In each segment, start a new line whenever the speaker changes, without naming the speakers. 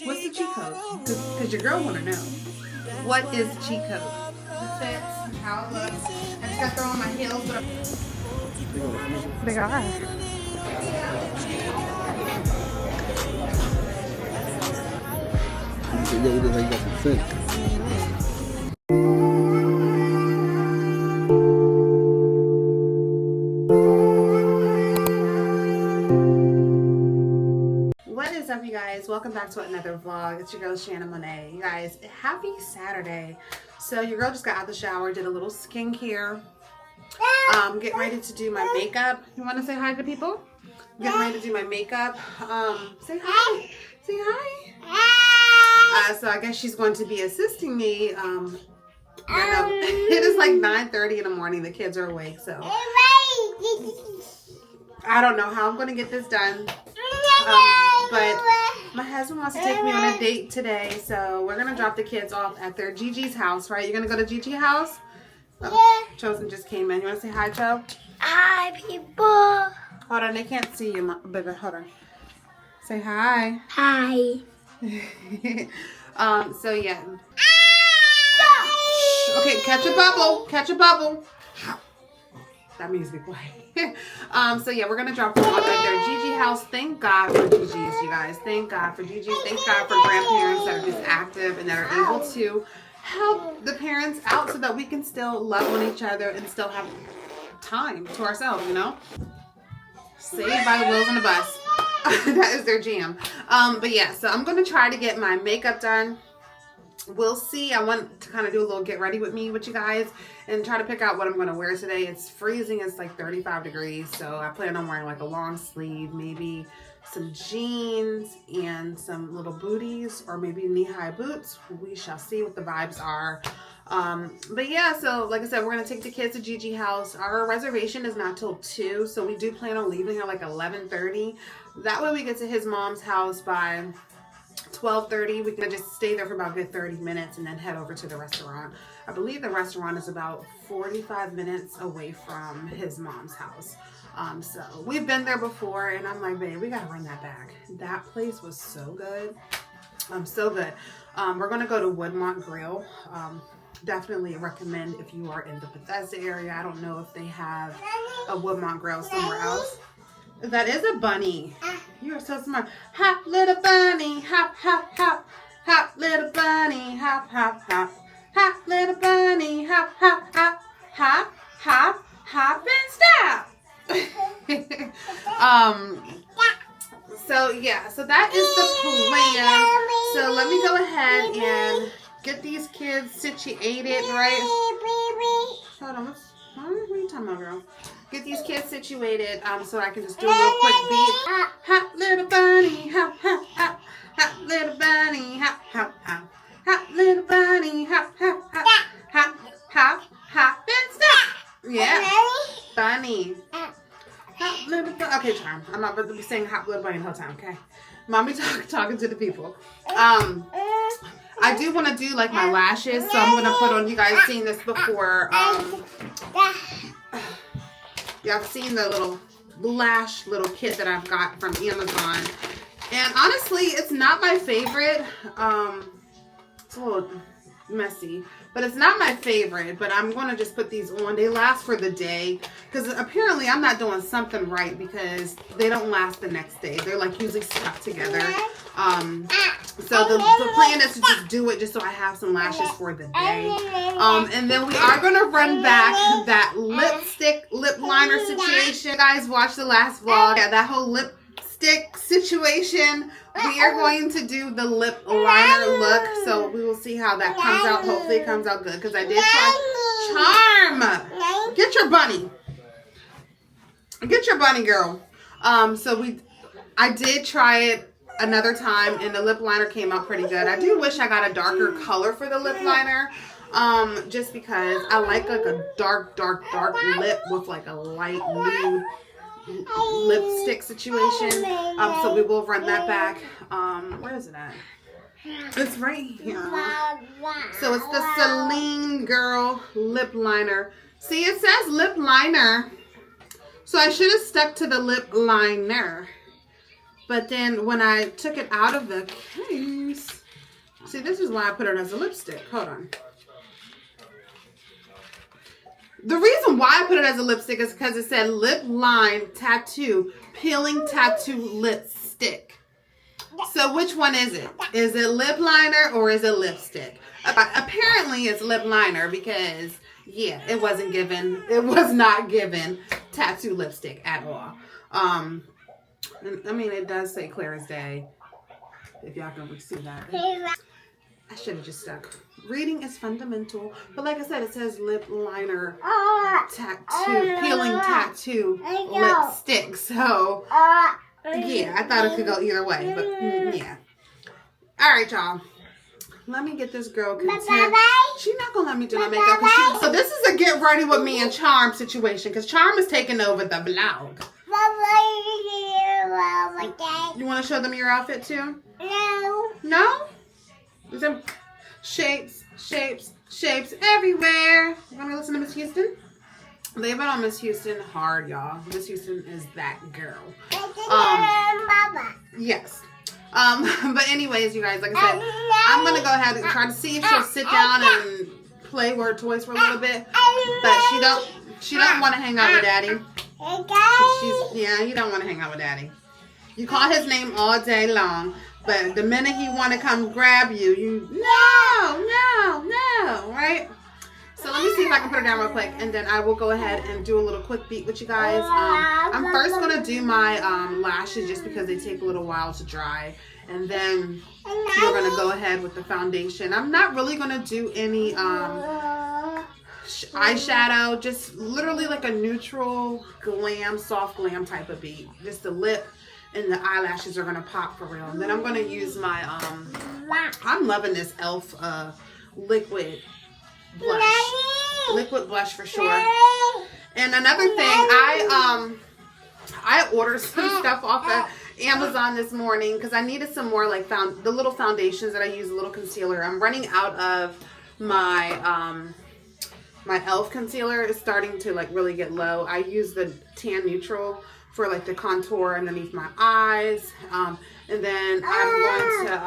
What's the cheat code? Because your girl want to know. What is the cheat code? The fits, how it looks. I just got to throw on my heels. But
They are.
Yeah, it looks like you got some sense.
what is up, you guys? Welcome back to another vlog. It's your girl ShannonMone't. You guys, happy Saturday. So your girl just got out the shower, did a little skincare. Getting ready to do my makeup. You want to say hi to people? Getting ready to do my makeup. Say hi. Say hi. So I guess she's going to be assisting me. You know, it is like 9:30 in the morning. The kids are awake, so I don't know how I'm going to get this done. But my husband wants to take me on a date today, so we're going to drop the kids off at their Gigi's house, right? You're going to go to Gigi's house? Oh, Chosen just came in. You want to say hi, Cho?
Hi, people.
Hold on, they can't see you, baby. Hold on. Say hi.
Hi.
So yeah. Okay, catch a bubble. Catch a bubble. That means be quiet. So yeah, we're gonna drop them off at their Gigi house. Thank God for Gigi's, you guys. Thank God for Gigi's. Thank God for grandparents that are just active and that are able to help the parents out so that we can still love on each other and still have time to ourselves, you know? Saved by the wheels on the bus. That is their jam. But yeah, so I'm going to try to get my makeup done. We'll see. I want to kind of do a little get ready with me with you guys and try to pick out what I'm going to wear today. It's freezing. It's like 35 degrees. So I plan on wearing like a long sleeve, maybe some jeans and some little booties or maybe knee-high boots. We shall see what the vibes are. But yeah, so like I said, we're going to take the kids to Gigi house. Our reservation is not till 2, so we do plan on leaving at like 11:30. That way we get to his mom's house by 12:30. We can just stay there for about a good 30 minutes and then head over to the restaurant. I believe the restaurant is about 45 minutes away from his mom's house. So we've been there before and I'm like, babe, we got to run that back. That place was so good. So good. We're going to go to Woodmont Grill. Definitely recommend if you are in the Bethesda area. I don't know if they have a Woodmont Grill somewhere else. That is a bunny. You are so smart. Hop, little bunny. Hop, hop, hop. Hop, little bunny. Hop, hop, hop. Hop, little bunny. Hop, hop, hop. Hop, hop, hop, and stop. So yeah, so that is the plan. So let me go ahead and get these kids situated, right? Hold on, what are you talking about, girl? Get these kids situated, so I can just do a little quick beat. Hop, little bunny, hop, hop, hop. Hop, little bunny, hop, hop, hop. Hop, little bunny, hop, hop, hop. Hop, hop, hop, and stop. Yeah, bunny. Hop, little bunny. Okay, Charm, I'm not going to be saying hop, little bunny the whole time, okay? Mommy talking to the people. I do want to do like my lashes, so I'm going to put on, you guys seen this before. Yeah, I've seen the little kit that I've got from Amazon. And honestly, it's not my favorite. It's a little messy, but it's not my favorite. But I'm going to just put these on. They last for the day. Because apparently I'm not doing something right because they don't last the next day. They're like usually stuck together. So the plan is to just do it just so I have some lashes for the day. And then we are going to run back that lip liner situation. You guys watched the last vlog. Yeah, that whole lipstick situation. We are going to do the lip liner look. So we will see how that comes out. Hopefully it comes out good because I did try. Charm! Get your bunny. Get your bunny, girl. So I did try it another time and the lip liner came out pretty good. I do wish I got a darker color for the lip liner. Just because I like a dark lip with like a light nude lipstick situation. So we will run that back. Where is it at? It's right here. So it's the Celine Girl lip liner. See, it says lip liner. So I should have stuck to the lip liner. But then when I took it out of the case, lines. See, this is why I put it as a lipstick. Hold on. The reason why I put it as a lipstick is because it said lip line tattoo, peeling tattoo lipstick. So which one is it? Is it lip liner or is it lipstick? Apparently it's lip liner because, yeah, it was not given tattoo lipstick at all. I mean, it does say clear as day, if y'all can see that. I should have just stuck. Reading is fundamental. But like I said, it says lip liner tattoo, peeling tattoo lipstick. So, yeah, I thought it could go either way. But, yeah. All right, y'all. Let me get this girl content. She's not going to let me do my makeup. So this is a get ready with me and Charm situation. Because Charm is taking over the vlog. You want to show them your outfit too?
No.
No? Is there shapes everywhere? You want to listen to Miss Houston? They've been on Miss Houston hard, y'all. Miss Houston is that girl. Yes. But anyways, you guys, like I said, I'm going to go ahead and try to see if she'll sit down and play with her toys for a little bit. But she don't want to hang out with Daddy. Yeah, you don't want to hang out with Daddy. You call his name all day long, but the minute he want to come grab you, no, right? So let me see if I can put her down real quick, and then I will go ahead and do a little quick beat with you guys. I'm first going to do my lashes just because they take a little while to dry, and then we're going to go ahead with the foundation. I'm not really going to do any eyeshadow, just literally like a neutral glam, soft glam type of beat. Just the lip and the eyelashes are going to pop for real. And then I'm going to use my, I'm loving this e.l.f. Liquid blush. Liquid blush for sure. And another thing, I ordered some stuff off of Amazon this morning because I needed some more like the little foundations that I use, a little concealer. I'm running out of my my e.l.f. concealer is starting to like really get low. I use the tan neutral for like the contour underneath my eyes. And then I'm going to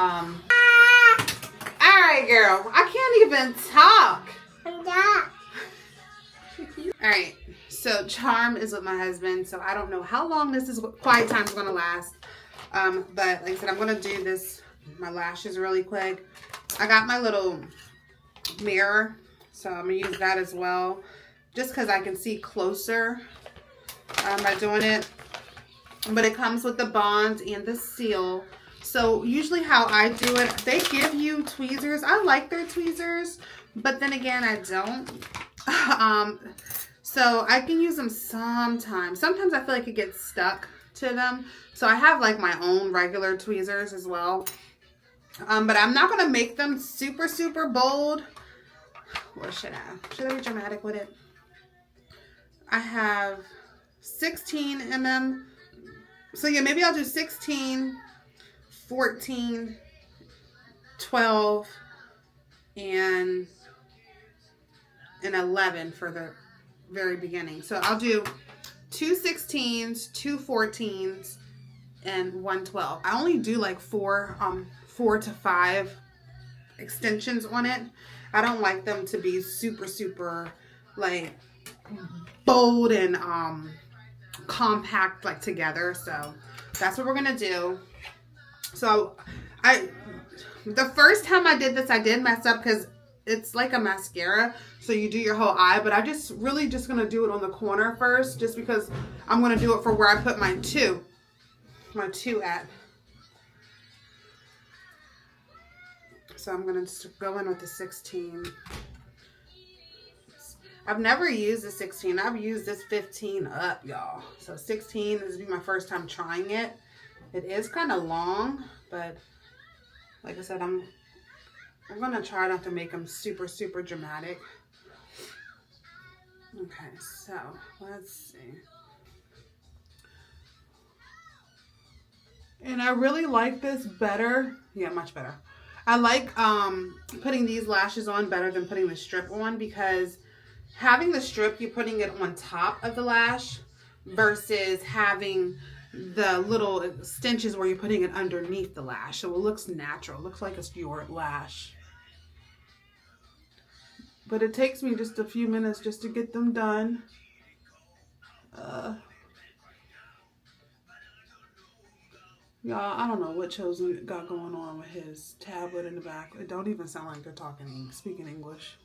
all right, girl, I can't even talk. All right, so Charm is with my husband, so I don't know how long this is quiet time is going to last. But like I said, I'm going to do my lashes really quick. I got my little mirror, so I'm going to use that as well, just because I can see closer by doing it. But it comes with the bond and the seal. So usually how I do it, they give you tweezers. I like their tweezers, but then again, I don't. So I can use them sometimes. Sometimes I feel like it gets stuck to them. So I have like my own regular tweezers as well. But I'm not going to make them super, super bold. Or should I? Should I be dramatic with it? I have 16 in them. So yeah, maybe I'll do 16, 14, 12, and 11 for the very beginning. So I'll do 2 16s, 2 14s, and 1 12. I only do like 4 to 5 extensions on it. I don't like them to be super, super like bold and compact like together. So that's what we're gonna do. So the first time I did this, I did mess up because it's like a mascara, so you do your whole eye, but I just gonna do it on the corner first, just because I'm gonna do it for where I put my two at. So I'm gonna just go in with the 16. I've never used the 16. I've used this 15 up, y'all. So 16, this will be my first time trying it. It is kind of long, but like I said, I'm going to try not to make them super, super dramatic. Okay, so let's see. And I really like this better. Yeah, much better. I like putting these lashes on better than putting the strip on, because having the strip, you're putting it on top of the lash versus having the little stenches where you're putting it underneath the lash. So it looks natural. It looks like it's your lash. But it takes me just a few minutes just to get them done. Y'all, I don't know what Chosen got going on with his tablet in the back. It don't even sound like they're speaking English.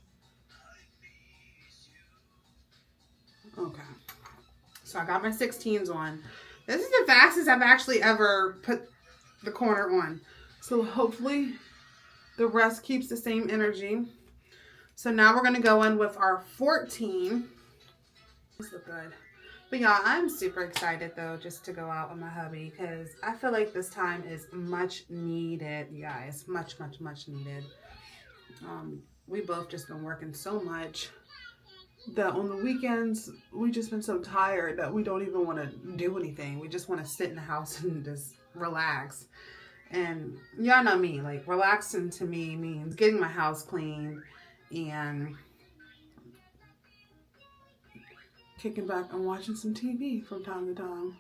Okay. So I got my 16s on. This is the fastest I've actually ever put the corner on. So hopefully the rest keeps the same energy. So now we're going to go in with our 14. These look good. But y'all, I'm super excited though just to go out with my hubby because I feel like this time is much needed, you guys. Much needed. We both just been working so much that on the weekends we just been so tired that we don't even want to do anything. We just want to sit in the house and just relax. And y'all know me, like relaxing to me means getting my house clean and kicking back and watching some TV from time to time.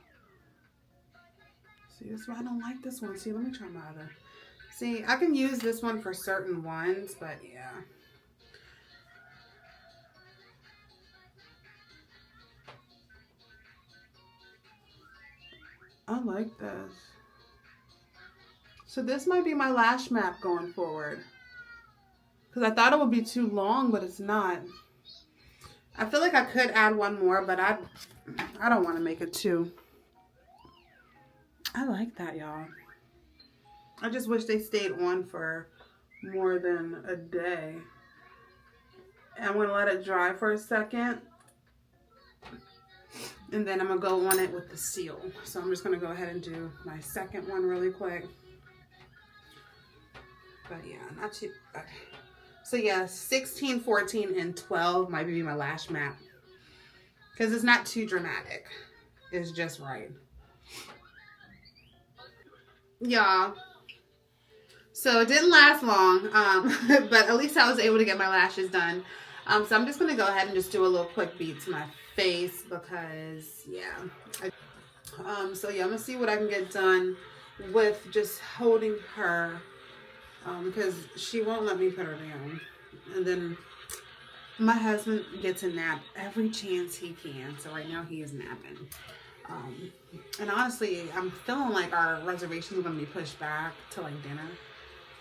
See, that's why I don't like this one. See, let me try my other. See, I can use this one for certain ones, but yeah. I like this. So this might be my lash map going forward. Because I thought it would be too long, but it's not. I feel like I could add one more, but I don't want to make it two. I like that, y'all. I just wish they stayed on for more than a day. I'm going to let it dry for a second. And then I'm going to go on it with the seal. So I'm just going to go ahead and do my second one really quick. But yeah, not too... Okay. So yeah, 16, 14, and 12 might be my lash map. Because it's not too dramatic. It's just right. Y'all. So it didn't last long. But at least I was able to get my lashes done. So I'm just going to go ahead and just do a little quick beat to my face. Because, yeah. So yeah, I'm going to see what I can get done with just holding her. Because she won't let me put her down. And then my husband gets a nap every chance he can. So right now he is napping. And honestly, I'm feeling like our reservation is going to be pushed back to like dinner.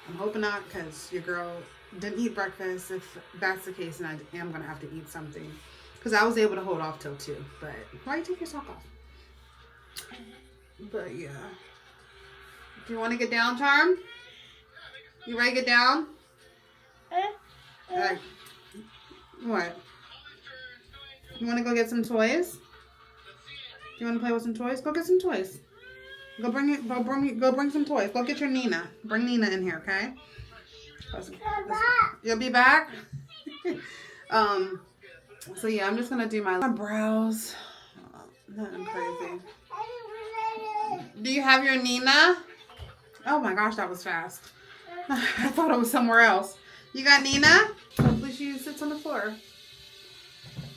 I'm hoping not because your girl didn't eat breakfast. If that's the case, then I am going to have to eat something. Because I was able to hold off till 2. But why you take your sock off? But yeah. Do you want to get down, Charm? You ready to get down? What? You want to go get some toys? You want to play with some toys? Go get some toys. Go bring it. Go bring some toys. Go get your Nina. Bring Nina in here, okay? You'll be back. So yeah, I'm just gonna do my brows. Nothing crazy. Do you have your Nina? Oh my gosh, that was fast. I thought it was somewhere else. You got Nina? Hopefully she sits on the floor.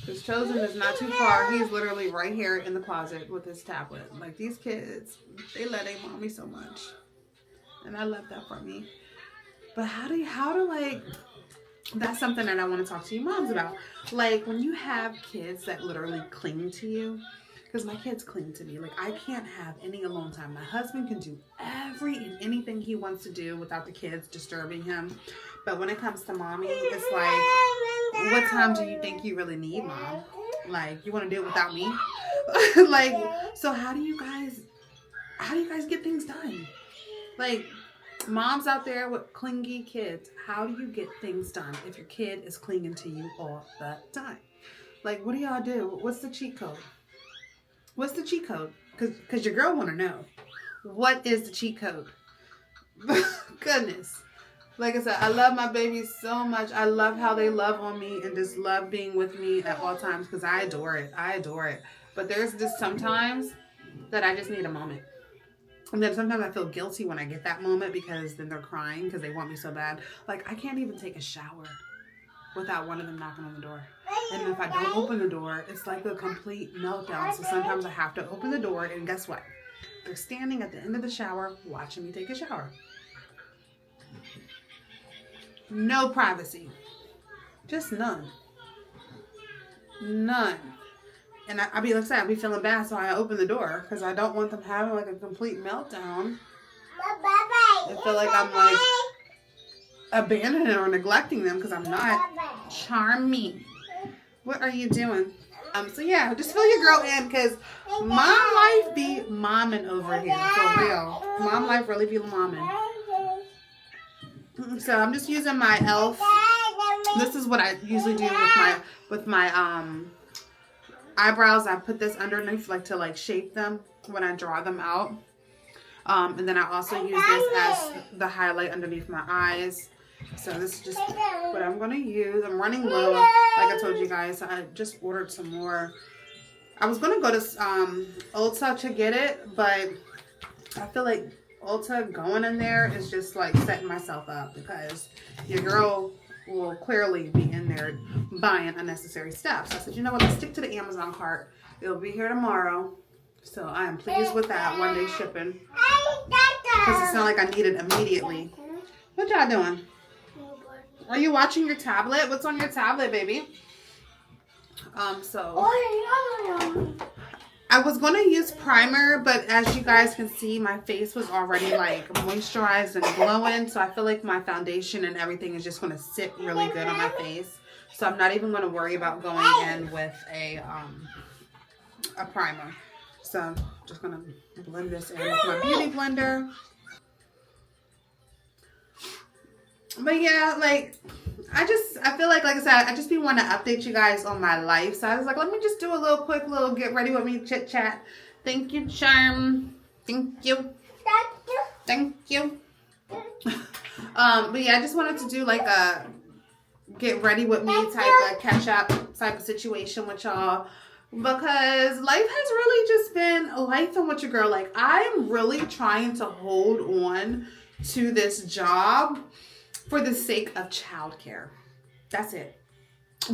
Because Chosen is not too far. He's literally right here in the closet with his tablet. Like these kids, they let their mommy so much. And I love that for me. But how do like, that's something that I want to talk to you moms about. Like when you have kids that literally cling to you. Because my kids cling to me. Like, I can't have any alone time. My husband can do every and anything he wants to do without the kids disturbing him. But when it comes to mommy, it's like, what time do you think you really need, Mom? Like, you want to do it without me? Like, so how do you guys get things done? Like, moms out there with clingy kids, how do you get things done if your kid is clinging to you all the time? Like, what do y'all do? What's the cheat code? What's the cheat code? Because your girl want to know. What is the cheat code? Goodness. Like I said, I love my babies so much. I love how they love on me and just love being with me at all times because I adore it. I adore it. But there's just sometimes that I just need a moment. And then sometimes I feel guilty when I get that moment because then they're crying because they want me so bad. Like, I can't even take a shower without one of them knocking on the door. And if I don't open the door, it's like a complete meltdown. So sometimes I have to open the door, and guess what? They're standing at the end of the shower watching me take a shower. No privacy. Just none. None. And I be like I said, I be feeling bad, so I open the door because I don't want them having like a complete meltdown. I feel like I'm like abandoning or neglecting them because I'm not. Charming. What are you doing? So yeah, just fill your girl in because mom life be momming over here for real. Mom life really be momming. So I'm just using my e.l.f. This is what I usually do with my eyebrows. I put this underneath like to like shape them when I draw them out. And then I also use this as the highlight underneath my eyes. So this is just what I'm going to use. I'm running low, like I told you guys. I just ordered some more. I was going to go to Ulta to get it, but I feel like Ulta going in there is just like setting myself up because your girl will clearly be in there buying unnecessary stuff. So I said, you know what, let's stick to the Amazon cart. It'll be here tomorrow. So I am pleased with that one-day shipping because it's not like I need it immediately. What y'all doing? Are you watching your tablet? What's on your tablet, baby? So I was going to use primer, but as you guys can see, my face was already like moisturized and glowing. So I feel like my foundation and everything is just going to sit really good on my face. So I'm not even going to worry about going in with a primer. So I'm just going to blend this in with my beauty blender. But yeah, like, I feel like I said, I just be wanting to update you guys on my life. So I was like, let me just do a little quick little get ready with me chit chat. Thank you, Charm. Thank you. Thank you. But yeah, I just wanted to do like a get ready with me type of catch up type of situation with y'all. Because life has really just been life and with your girl. Like, I'm really trying to hold on to this job for the sake of childcare. That's it.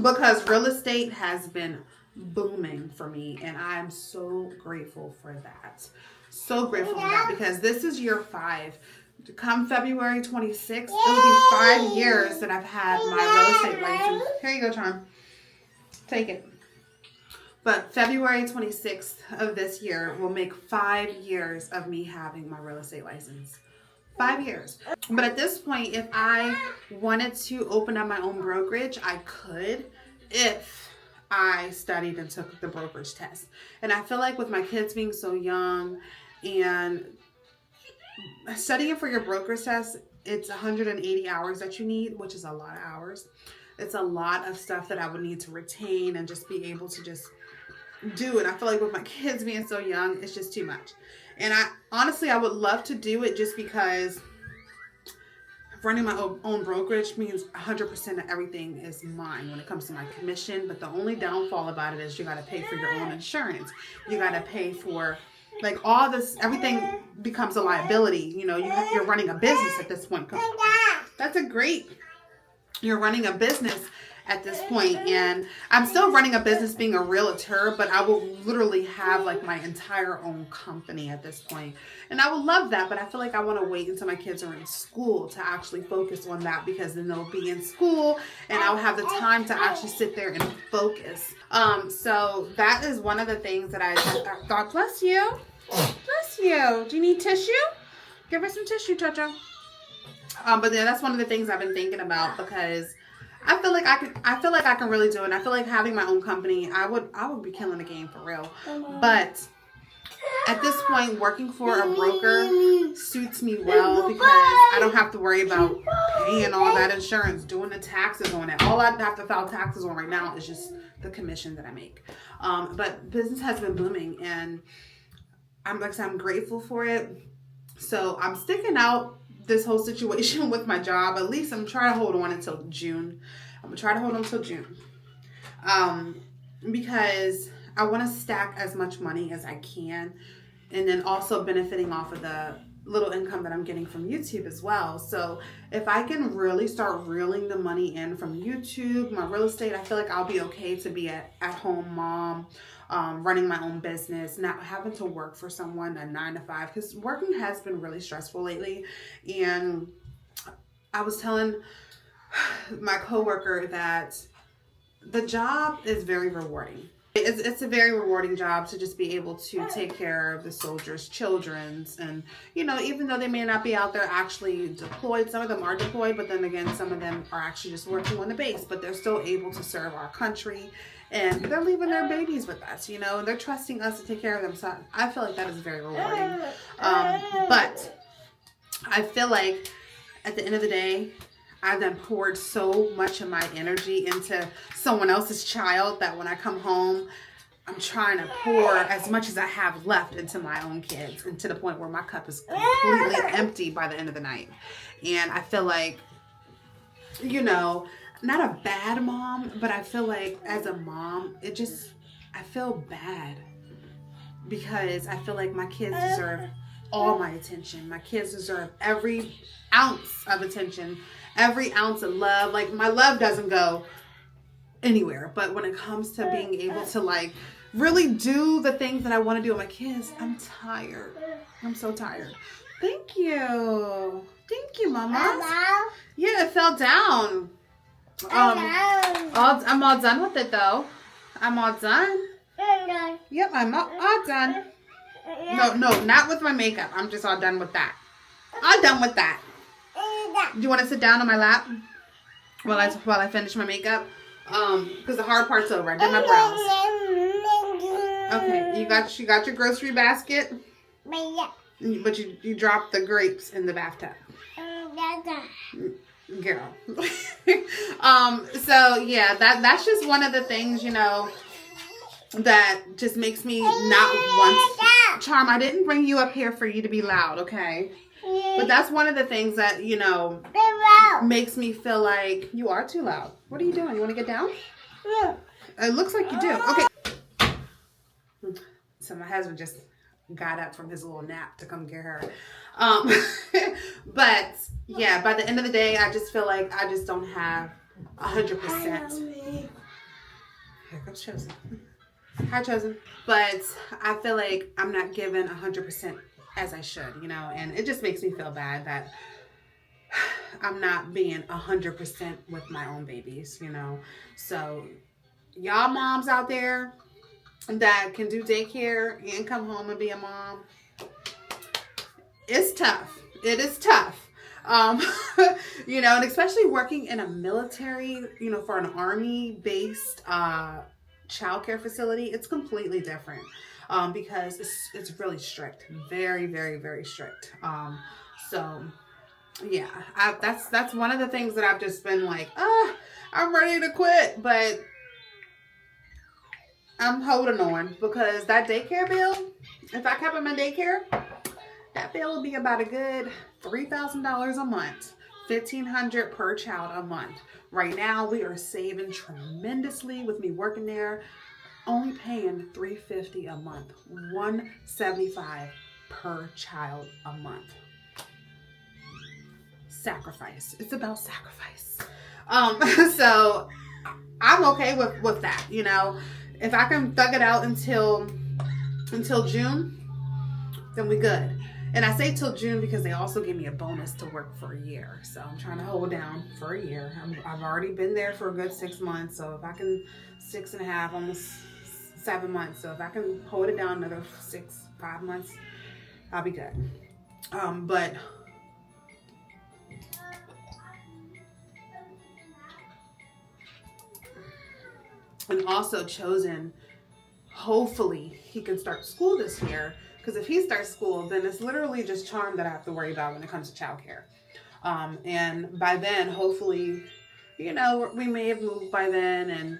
Because real estate has been booming for me, and I'm so grateful for that. So grateful for that because this is year 5. Come February 26th, it'll be 5 years that I've had my real estate license. Here you go, Charm. Take it. But February 26th of this year will make 5 years of me having my real estate license. 5 years. But at this point, if I wanted to open up my own brokerage, I could if I studied and took the brokerage test. And I feel like with my kids being so young and studying for your brokerage test, it's 180 hours that you need, which is a lot of hours. It's a lot of stuff that I would need to retain and just be able to just do. And I feel like with my kids being so young, it's just too much. And I would love to do it just because running my own brokerage means 100% of everything is mine when it comes to my commission. But the only downfall about it is you got to pay for your own insurance. You got to pay for like all this, everything becomes a liability. You know, you're running a business at this point. You're running a business at this point, and I'm still running a business being a realtor, but I will literally have like my entire own company at this point. And I would love that, but I feel like I want to wait until my kids are in school to actually focus on that, because then they'll be in school and I'll have the time to actually sit there and focus. So that is one of the things that I thought. Bless you. Bless you. Do you need tissue? Give her some tissue, Jojo. But yeah, that's one of the things I've been thinking about, because I feel like I can really do it. And I feel like having my own company, I would be killing the game for real. But at this point, working for a broker suits me well, because I don't have to worry about paying all that insurance, doing the taxes on it. All I have to file taxes on right now is just the commission that I make. But business has been booming, and I'm grateful for it. So I'm sticking out this whole situation with my job. At least I'm trying to hold on until June. Because I want to stack as much money as I can, and then also benefiting off of the little income that I'm getting from YouTube as well. So if I can really start reeling the money in from YouTube, my real estate, I feel like I'll be okay to be at home mom, running my own business, not having to work for someone, a 9 to 5, because working has been really stressful lately. And I was telling my coworker that the job is very rewarding. It's a very rewarding job to just be able to take care of the soldiers' children's, and even though they may not be out there actually deployed, some of them are deployed, but then again, some of them are actually just working on the base, but they're still able to serve our country, and they're leaving their babies with us, and they're trusting us to take care of them. So I feel like that is very rewarding. But I feel like at the end of the day, I've then poured so much of my energy into someone else's child that when I come home, I'm trying to pour as much as I have left into my own kids, and to the point where my cup is completely empty by the end of the night. And I feel like, not a bad mom, but I feel like as a mom, I feel bad, because I feel like my kids deserve all my attention. My kids deserve every ounce of attention, every ounce of love. Like, my love doesn't go anywhere, but when it comes to being able to really do the things that I want to do with my kids, I'm tired. I'm so tired. Thank you, Mama. Yeah, it fell down. I'm all done with it though. I'm all done. Yep, I'm all done. No, not with my makeup. I'm just all done with that. All done with that. Do you want to sit down on my lap while I finish my makeup? Because the hard part's over. I did my brows. Okay, you got your grocery basket, but you dropped the grapes in the bathtub. Girl. So yeah, that's just one of the things, that just makes me not want. Charm, I didn't bring you up here for you to be loud, okay? But that's one of the things that, makes me feel like you are too loud. What are you doing? You want to get down? Yeah. It looks like you do. Okay. So my husband just got up from his little nap to come get her. But yeah, by the end of the day, I just feel like I just don't have 100%. Here comes Chosen. Hi, Chosen. But I feel like I'm not given 100% as I should, and it just makes me feel bad that I'm not being 100% with my own babies, So y'all moms out there that can do daycare and come home and be a mom, it's tough. It is tough. And especially working in a military, for an Army-based childcare facility, it's completely different. Because it's really strict, very, very, very strict. So yeah, that's one of the things that I've just been like, I'm ready to quit, but I'm holding on, because that daycare bill, if I kept him in daycare, that bill would be about a good $3,000 a month, $1,500 per child a month. Right now, we are saving tremendously with me working there. Only paying $350 a month, $175 per child a month. Sacrifice. It's about sacrifice. So I'm okay with that. If I can thug it out until June, then we good. And I say till June because they also gave me a bonus to work for a year. So I'm trying to hold down for a year. I've already been there for a good 6 months. So if I can, 6.5, almost 7 months. So if I can hold it down another 5 months, I'll be good. But and also Chosen, hopefully he can start school this year. Because if he starts school, then it's literally just Charm that I have to worry about when it comes to childcare. And by then, hopefully, we may have moved by then, and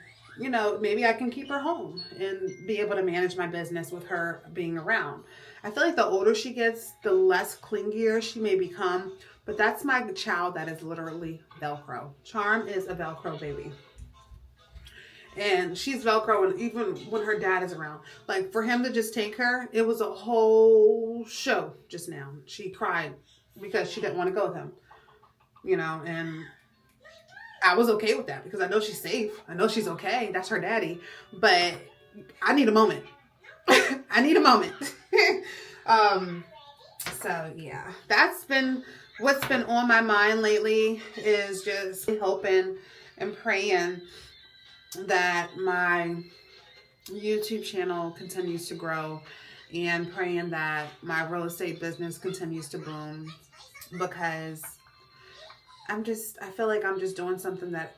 maybe I can keep her home and be able to manage my business with her being around. I feel like the older she gets, the less clingier she may become. But that's my child that is literally Velcro. Charm is a Velcro baby. And she's Velcro, and even when her dad is around, like for him to just take her, it was a whole show just now. She cried because she didn't want to go with him, you know, and I was okay with that because I know she's safe. I know she's okay. That's her daddy. But I need a moment. I need a moment. So yeah, that's been what's been on my mind lately, is just hoping and praying that my YouTube channel continues to grow, and praying that my real estate business continues to boom, because I feel like I'm just doing something that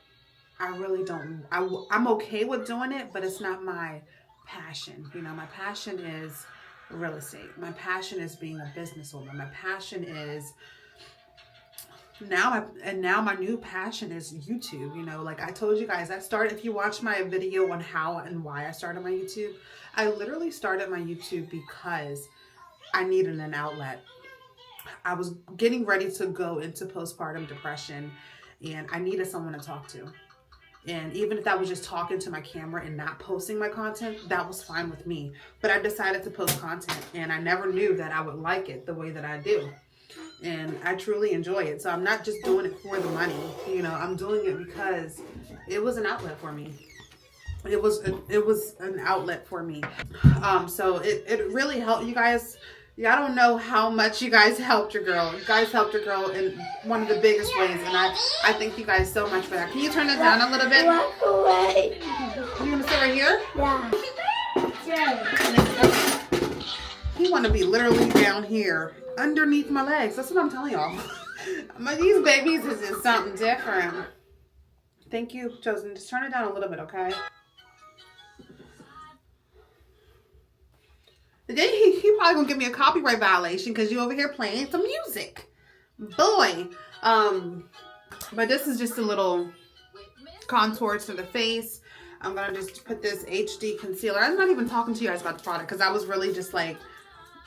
I really don't, I'm okay with doing it, but it's not my passion. You know, my passion is real estate. My passion is being a businesswoman. My passion is now my new passion is YouTube. You know, like I told you guys, if you watch my video on how and why I started my YouTube, I literally started my YouTube because I needed an outlet. I was getting ready to go into postpartum depression, and I needed someone to talk to. And even if that was just talking to my camera and not posting my content, that was fine with me. But I decided to post content, and I never knew that I would like it the way that I do. And I truly enjoy it. So I'm not just doing it for the money. You know, I'm doing it because it was an outlet for me. It was an outlet for me. So it really helped you guys. I don't know how much you guys helped your girl. You guys helped your girl in one of the biggest ways, and I thank you guys so much for that. Can you turn it down a little bit?
Walk away.
You gonna sit right here?
Yeah.
He want to be literally down here, underneath my legs. That's what I'm telling y'all. These babies is just something different. Thank you, Chosen. Just turn it down a little bit, okay? And then he probably gonna give me a copyright violation because you over here playing some music, boy. But this is just a little contour to the face. I'm gonna just put this HD concealer. I'm not even talking to you guys about the product because I was really just like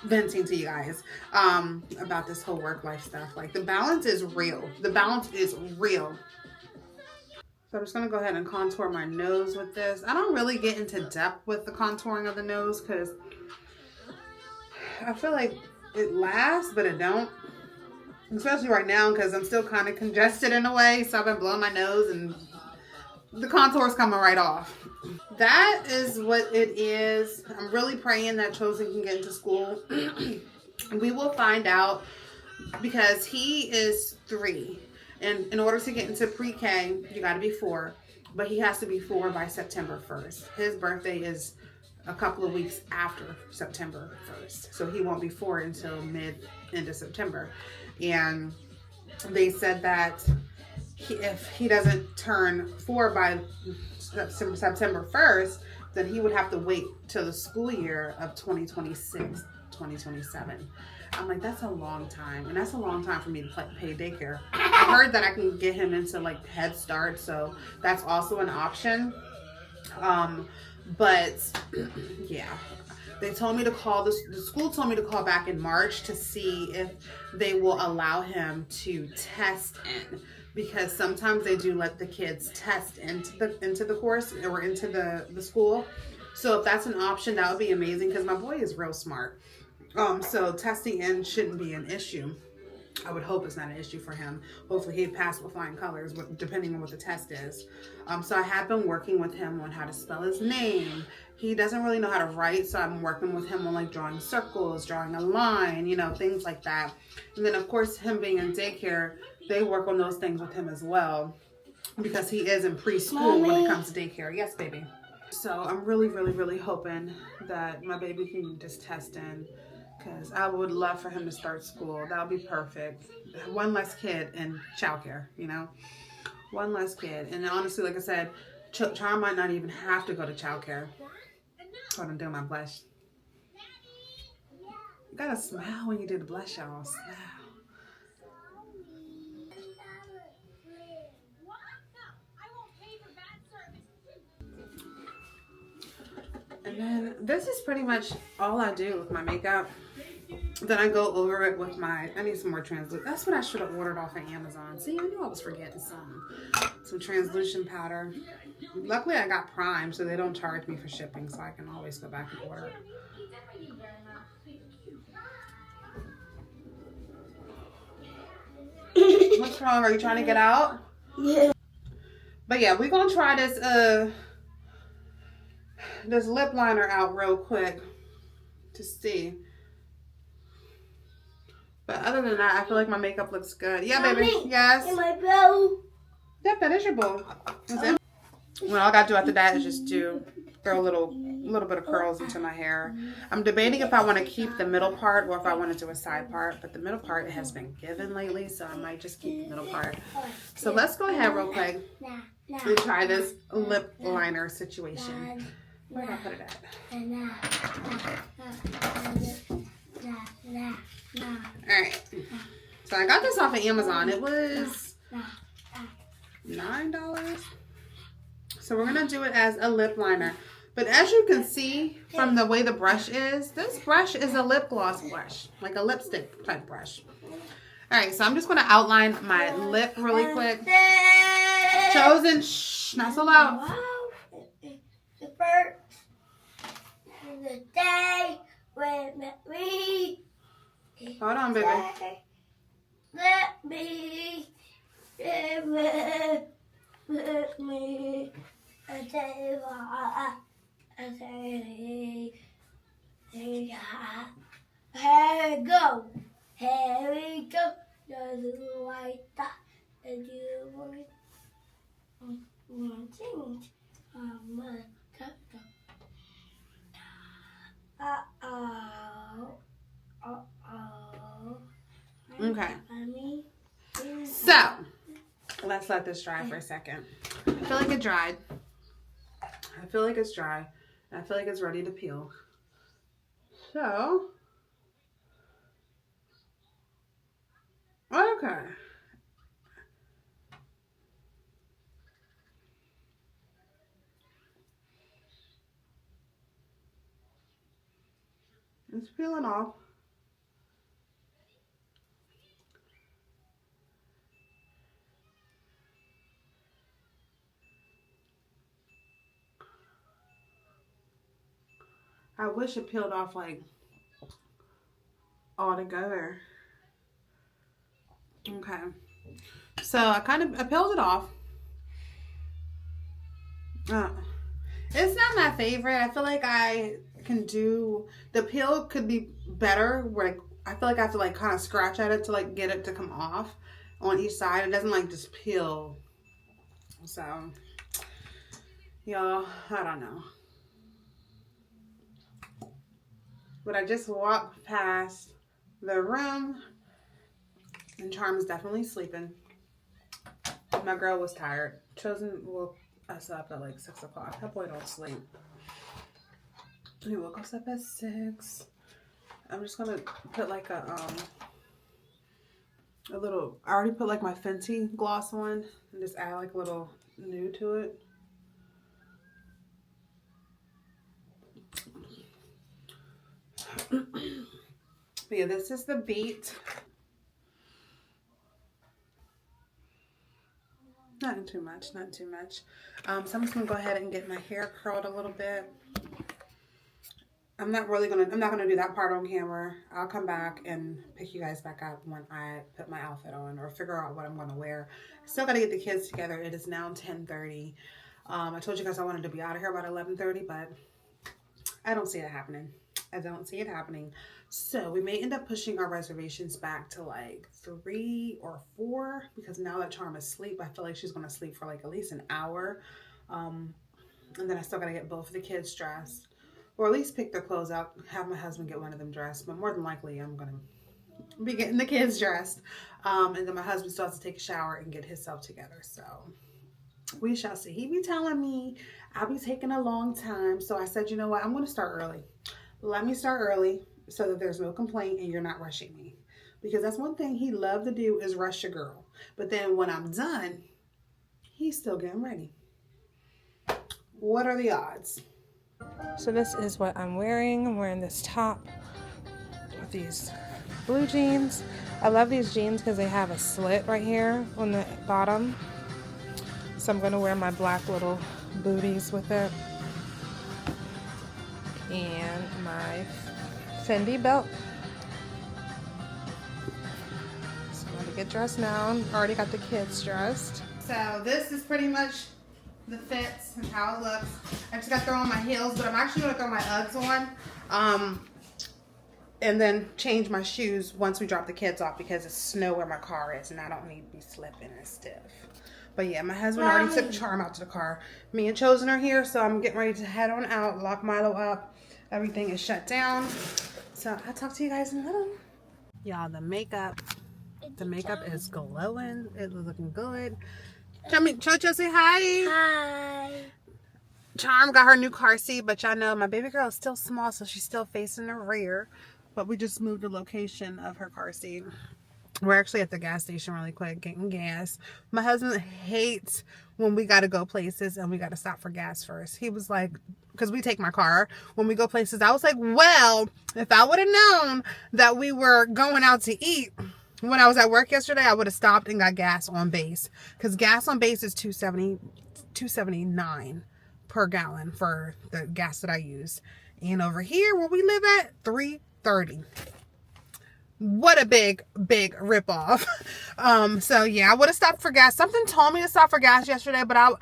venting to you guys about this whole work life stuff. Like the balance is real. The balance is real. So I'm just gonna go ahead and contour my nose with this. I don't really get into depth with the contouring of the nose because I feel like it lasts, but it don't. Especially right now because I'm still kind of congested in a way. So I've been blowing my nose and the contour's coming right off. That is what it is. I'm really praying that Chosen can get into school. We will find out because he is 3. And in order to get into pre-K, you got to be 4. But he has to be 4 by September 1st. His birthday is a couple of weeks after September 1st. So he won't be 4 until end of September. And they said that if he doesn't turn 4 by September 1st, then he would have to wait till the school year of 2026, 2027. I'm like, that's a long time. And that's a long time for me to pay daycare. I heard that I can get him into like Head Start. So that's also an option. But yeah, they told me to call, the school told me to call back in March to see if they will allow him to test in, because sometimes they do let the kids test into the course or into the school. So if that's an option, that would be amazing because my boy is real smart. So testing in shouldn't be an issue. I would hope it's not an issue for him. Hopefully he'd pass with flying colors, depending on what the test is. So I have been working with him on how to spell his name. He doesn't really know how to write, so I'm working with him on like drawing circles, drawing a line, you know, things like that. And then of course him being in daycare, they work on those things with him as well because he is in preschool when it comes to daycare. Yes, baby. So I'm really, really, really hoping that my baby can just test in, because I would love for him to start school. That would be perfect. One less kid in childcare, you know? One less kid. And honestly, like I said, Charm might not even have to go to childcare. Hold on, doing my blush. You gotta smile when you do the blush, y'all. Smile. And then this is pretty much all I do with my makeup. Then I go over it with I need some more translucent. That's what I should have ordered off of Amazon. See, I knew I was forgetting some translucent powder. Luckily, I got Prime, so they don't charge me for shipping, so I can always go back and order it. What's wrong? Are you trying to get out?
Yeah.
But yeah, we're gonna try this lip liner out real quick to see. But other than that, I feel like my makeup looks good. Yeah, baby.
Mommy,
Yes.
in my bowl.
Yep, that is your bowl. That's it. Well, all I gotta do after that is just throw a little bit of curls into my hair. I'm debating if I want to keep the middle part or if I want to do a side part. But the middle part has been given lately, so I might just keep the middle part. So let's go ahead real quick and try this lip liner situation. Where did I put it at? Alright. So I got this off of Amazon. It was $9. So we're going to do it as a lip liner. But as you can see from the way the brush is, this brush is a lip gloss brush. Like a lipstick type brush. Alright, so I'm just going to outline my lip really quick. Chosen, shh, not so loud.
The first the day when we
Hold on, baby.
let me with me a day here we go the white dot and you want things
Okay. So, let's let this dry for a second. I feel like it dried. I feel like it's dry. And I feel like it's ready to peel. So, okay. It's peeling off. I wish it peeled off like all together. Okay. So I peeled it off. It's not my favorite. I feel like I can do, the peel could be better where I feel like I have to like kind of scratch at it to like get it to come off on each side. It doesn't like just peel. So, y'all, I don't know. But I just walked past the room and Charm's definitely sleeping. My girl was tired. Chosen woke us up at like 6 o'clock. That boy don't sleep. He woke us up at 6. I'm just gonna put like a little, I already put like my Fenty gloss on and just add like a little nude to it. But yeah, this is the beat. Not too much, not too much. So I'm just gonna go ahead and get my hair curled a little bit. I'm not gonna do that part on camera. I'll come back and pick you guys back up when I put my outfit on or figure out what I'm gonna wear. Still gotta get the kids together. It is now 10:30. I told you guys I wanted to be out of here about 11:30, but I don't see it happening. I don't see it happening. So we may end up pushing our reservations back to like 3 or 4 because now that Charm is asleep, I feel like she's going to sleep for like at least an hour. And then I still got to get both of the kids dressed or at least pick their clothes out, have my husband get one of them dressed. But more than likely, I'm going to be getting the kids dressed. And then my husband still has to take a shower and get himself together. So we shall see. He be telling me I'll be taking a long time. So I said, you know what? I'm going to start early. Let me start early so that there's no complaint and you're not rushing me. Because that's one thing he loved to do is rush a girl. But then when I'm done, he's still getting ready. What are the odds? So this is what I'm wearing. I'm wearing this top with these blue jeans. I love these jeans because they have a slit right here on the bottom. So I'm going to wear my black little booties with it. And my Fendi belt. So I'm going to get dressed now. I already got the kids dressed. So this is pretty much the fits and how it looks. I just got to throw on my heels, but I'm actually going to throw my Uggs on. And then change my shoes once we drop the kids off because it's snow where my car is and I don't need to be slipping and stiff. But yeah, my husband already took Charm out to the car. Me and Chosen are here, so I'm getting ready to head on out, lock Milo up. Everything is shut down. So I'll talk to you guys in a little. Y'all, the makeup is glowing. It's looking good. Chocho, say hi.
Hi.
Charm got her new car seat, but y'all know my baby girl is still small, so she's still facing the rear. But we just moved the location of her car seat. We're actually at the gas station really quick getting gas. My husband hates when we got to go places and we got to stop for gas first. He was like, because we take my car when we go places. I was like, well, if I would have known that we were going out to eat when I was at work yesterday, I would have stopped and got gas on base. Because gas on base is $2.79 per gallon for the gas that I use. And over here where we live at, $3.30. What a big ripoff. So yeah, I would have stopped for gas. Something told me to stop for gas yesterday, but I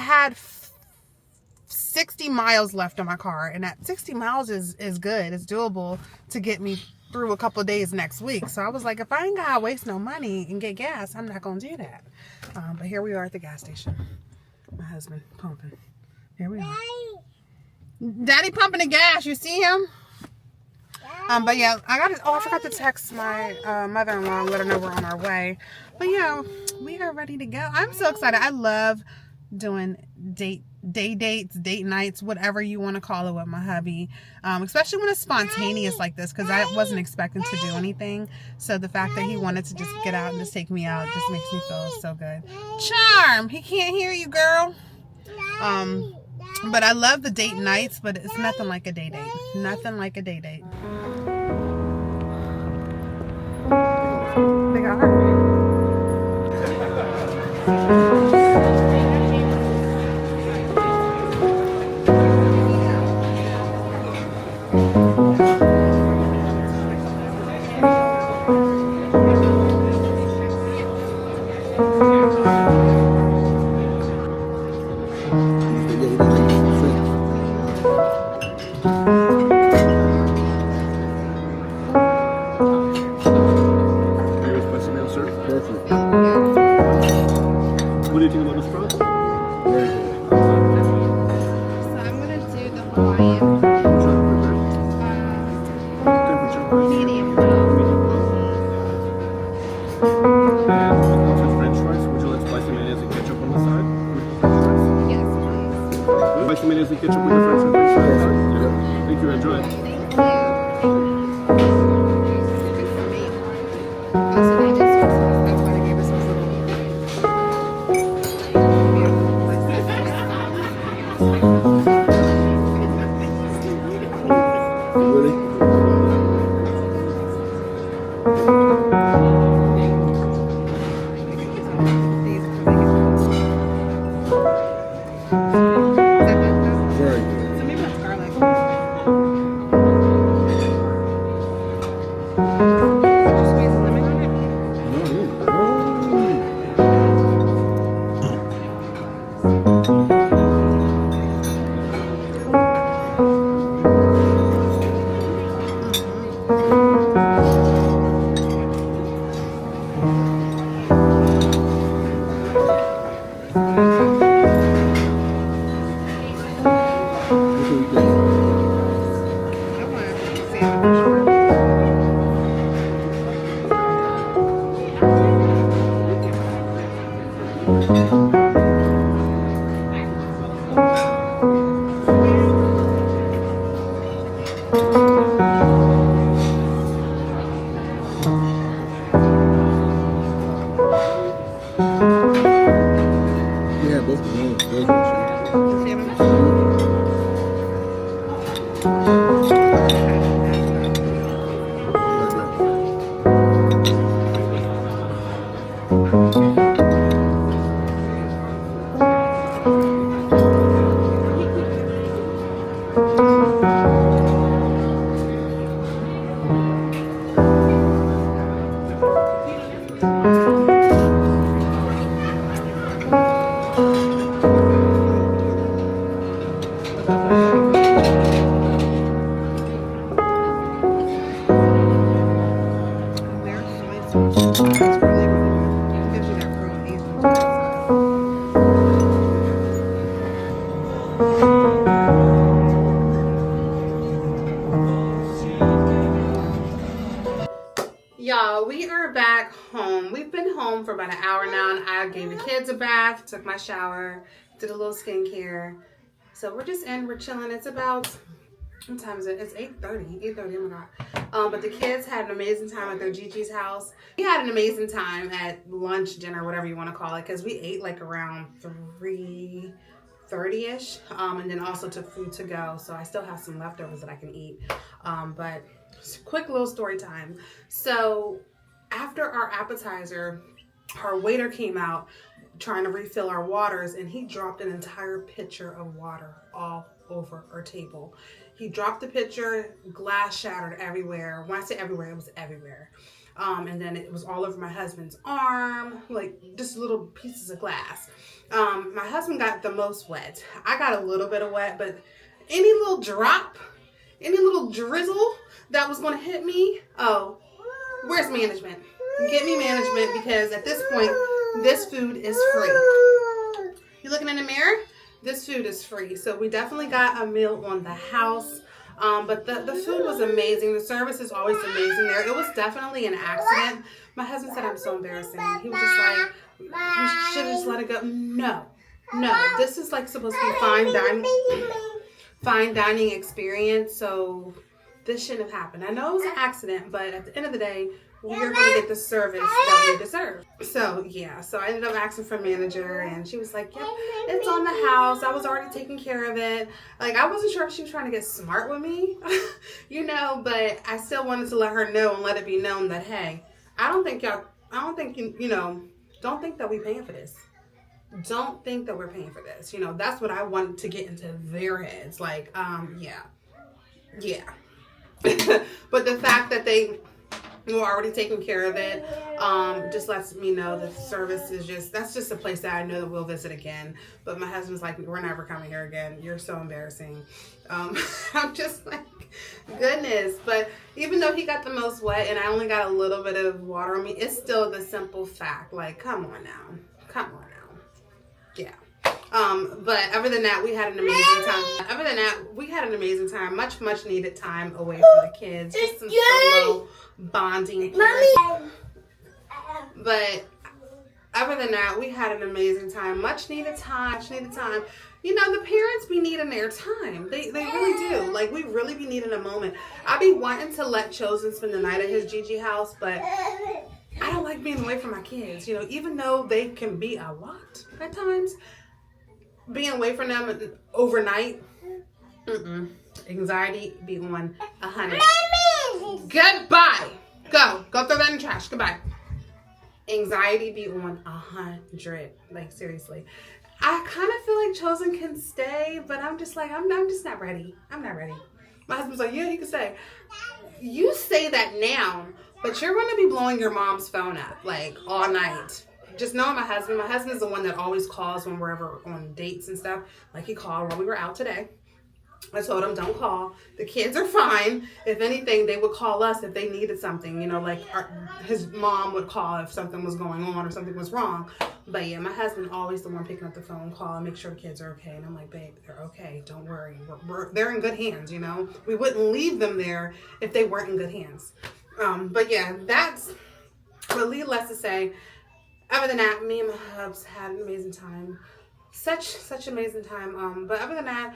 had 60 miles left on my car, and that 60 miles is good. It's doable to get me through a couple of days next week. So I was like, if I ain't gotta waste no money and get gas, I'm not gonna do that. But here we are at the gas station. My husband pumping. Here we are. Daddy pumping the gas. You see him? But yeah, I forgot to text my mother-in-law and let her know we're on our way. But yeah, we are ready to go. I'm so excited. I love doing date nights, whatever you want to call it, with my hubby. Especially when it's spontaneous like this, because I wasn't expecting to do anything. So the fact that he wanted to just get out and just take me out just makes me feel so good. Charm, he can't hear you, girl. But I love the date nights, but it's nothing like a day date. Nothing like a day date. They got her.
What do you think about this product? Very good.
So I'm gonna do the Hawaiian medium well.
And French fries. Would you like spicy mayonnaise and ketchup on the side?
Yes, please.
Spicy mayonnaise and ketchup with the French fries. Yeah. Thank you. Enjoy.
Thank you. Also, they just that's why they gave us those little.
Really? Very good.
So maybe that's garlic. Just squeeze lemon on it. I want salmon for sure.
Yeah, both of them. Those are
Salmon. I gave the kids a bath, took my shower, did a little skincare. So we're just in, we're chilling. It's about, what time is it? It's 8:30, oh my God. But the kids had an amazing time at their Gigi's house. We had an amazing time at lunch, dinner, whatever you want to call it, because we ate like around 3:30ish, and then also took food to go. So I still have some leftovers that I can eat. But quick little story time. So after our appetizer, our waiter came out trying to refill our waters, and he dropped an entire pitcher of water all over our table. He dropped the pitcher, glass shattered everywhere. When I say everywhere, it was everywhere. And then it was all over my husband's arm, like just little pieces of glass. My husband got the most wet. I got a little bit of wet, but any little drop, any little drizzle that was going to hit me, oh, where's management? Get me management, because at this point, this food is free. You looking in the mirror? This food is free. So we definitely got a meal on the house. But the food was amazing. The service is always amazing there. It was definitely an accident. My husband said, I'm so embarrassing. He was just like, we should have just let it go. No. This is like supposed to be fine dining experience. So this shouldn't have happened. I know it was an accident, but at the end of the day, we're going to get the service that we deserve. So, yeah. So, I ended up asking for a manager, and she was like, yeah, it's on the house. I was already taking care of it. Like, I wasn't sure if she was trying to get smart with me, you know, but I still wanted to let her know and let it be known that, hey, don't think that we paying for this. Don't think that we're paying for this. You know, that's what I wanted to get into their heads. Like, yeah. But the fact that they were already taking care of it, just lets me know that the service is that's just a place that I know that we'll visit again. But my husband's like, we're never coming here again. You're so embarrassing. I'm just like, goodness. But even though he got the most wet and I only got a little bit of water on me, it's still the simple fact. Like, come on now. Yeah. But other than that, we had an amazing time. Much needed time away from the kids. Just some solo bonding. But other than that, we had an amazing time. Much needed time. You know, the parents be needing their time. They really do. Like, we really be needing a moment. I be wanting to let Chosen spend the night at his Gigi house, but I don't like being away from my kids. You know, even though they can be a lot at times, being away from them overnight, anxiety be on 100. Goodbye. Go throw that in the trash. Goodbye. Anxiety be on 100. Like, seriously. I kind of feel like Chosen can stay, but I'm just like, I'm just not ready. I'm not ready. My husband's like, yeah, he can stay. You say that now, but you're going to be blowing your mom's phone up, like, all night. Just knowing my husband is the one that always calls when we're ever on dates and stuff. Like, he called while we were out today. I told him, don't call. The kids are fine. If anything, they would call us if they needed something. You know, like his mom would call if something was going on or something was wrong. But yeah, my husband always the one picking up the phone, call and make sure the kids are okay. And I'm like, babe, they're okay. Don't worry. They're in good hands, you know. We wouldn't leave them there if they weren't in good hands. But yeah, that's what Lee less to say. Other than that, me and my hubs had an amazing time. Such amazing time. But other than that,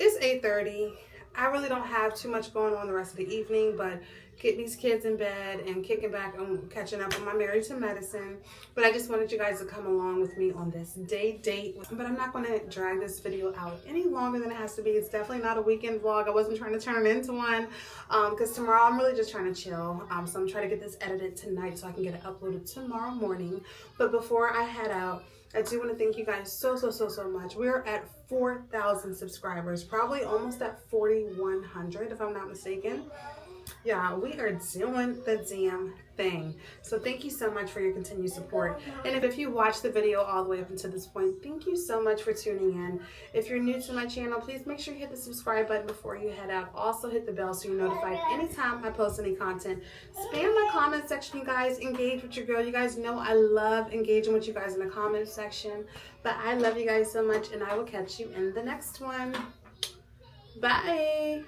it's 8:30. I really don't have too much going on the rest of the evening, but getting these kids in bed and kicking back and catching up on my Married to Medicine. But I just wanted you guys to come along with me on this date. But I'm not going to drag this video out any longer than it has to be. It's definitely not a weekend vlog. I wasn't trying to turn it into one because tomorrow I'm really just trying to chill. So I'm trying to get this edited tonight so I can get it uploaded tomorrow morning. But before I head out, I do want to thank you guys so much. We're at 4,000 subscribers, probably almost at 4,100 if I'm not mistaken. Yeah, we are doing the damn thing. So thank you so much for your continued support. And if you watched the video all the way up until this point, thank you so much for tuning in. If you're new to my channel, please make sure you hit the subscribe button before you head out. Also hit the bell so you're notified anytime I post any content. Spam my comment section, you guys. Engage with your girl. You guys know I love engaging with you guys in the comment section. But I love you guys so much, and I will catch you in the next one. Bye.